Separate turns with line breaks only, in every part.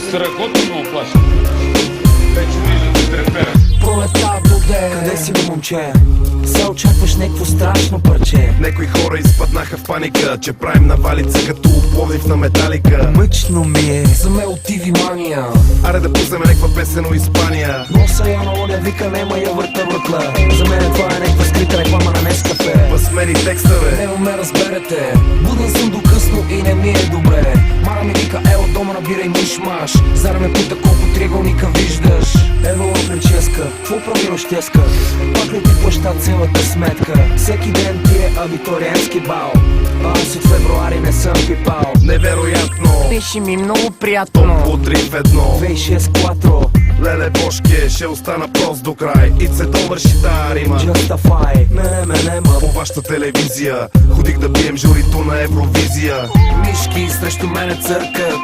Страхотно ме оплаши. Вече виждате трепера.
Пролета доде. Къде си, бе, момче? Се очакваш някакво страшно парче.
Некои хора изпаднаха в паника, че правим навалица като Пловдив на Металика.
Мъчно ми е, за ме отиви мания.
Аре да пуснем някаква песен от Испания.
Носа я на оня, вика, нема я върта въртла. За мен това е някаква скрита реклама на Нескафе.
Възмени текстове.
Нема ме разберете. Буден съм до късно и не ми е добре. Мара ми вика, ело дома набирай миш-маш. Зара ме пита колко триъгълника виждаш. Ево прическа, какво правило щеска? Пак ли ти плаща цялата сметка? Всеки ден ти е абитуриентски бал. Аз от февруари не съм пипал.
Невероятно.
Беше ми много приятно.
По 3 в 1.
2-6 кватро.
Леле бошке, ще остана прост до край. И се довърши тая рима.
Justify, мене нема.
По вашата телевизия ходих да бием журито на Евровизия.
Мишки срещу мене църкат.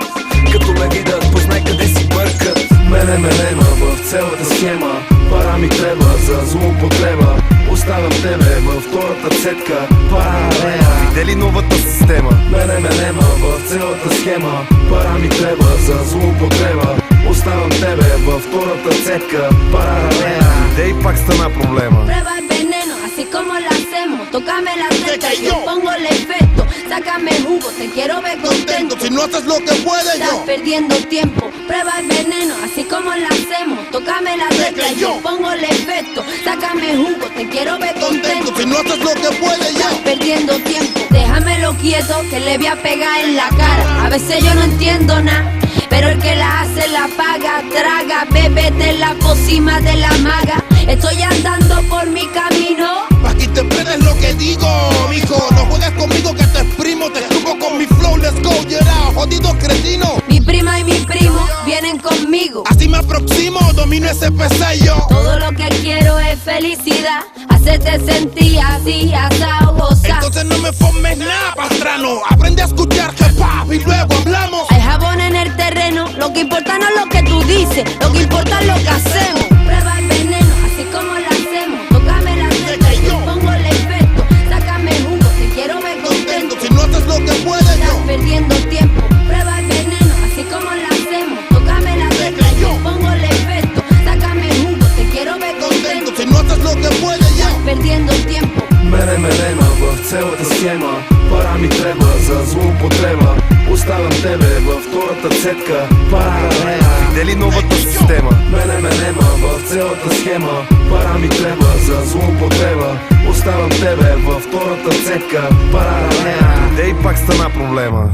Като ме видят, познай къде си бъркат. Мене нема в цялата схема. Пара ми трябва за злоупотреба. Оставям тебе във втората цетка. Паралея.
Видели новата система?
Мене нема в цялата схема. Пара ми трябва за злоупотреба. Ostavам тебе във втората цетка. Паралеля.
Де и пак стана проблема.
Prueba el veneno, así como lo hacemos. Tócame la teta y yo pongo el efecto. Sácame jugo, te quiero ver contento.
Si no haces lo que puede
Estás
yo.
perdiendo tiempo. Prueba el veneno, así como lo hacemos. Tócame la teta y yo pongo el efecto. Sácame jugo, te quiero ver contento.
Si no haces lo que puede yo.
Estás perdiendo tiempo. Déjamelo quieto que le voy a pegar en la cara. A veces yo no entiendo nada, pero el que la hace la paga. Traga, bebe de la pócima de la maga. Estoy andando por mi camino.
Aquí te prendes lo que digo, mijo. No juegues conmigo que te exprimo. Te escupo con mi flow, let's go, yeah, jodido cretino.
Mi prima y mi primo vienen conmigo.
Así me aproximo, domino ese pesello.
Todo lo que quiero es felicidad. Hacerte sentir así, asao, goza.
Entonces no me formes nada, pastrano. Aprende a escuchar hip hop y luego hablamos.
Hay jabón en el terreno. Lo que importa no es lo que tú dices, lo que importa es lo que hacemos. Prueba el veneno, así como lo hacemos. Tócame la teta y yo pongo el efecto. Sácame jugo, te quiero ver contento.
Si no haces lo que puede yo.
Estás perdiendo tiempo. Prueba el veneno, así como lo hacemos. Tócame la teta y yo pongo el efecto. Sácame jugo, te quiero ver contento.
Si no haces lo que puede yo.
Estás perdiendo tiempo.
Мене нема в цялата схема. Пара ми трябва за злоупотреба. Оставям тебе във втората цетка. Паралеля.
Видели новата система?
Мене нема в цялата схема. Пара ми трябва за злоупотреба. Оставям тебе във втората цетка. Паралеля.
Де и пак стана проблема.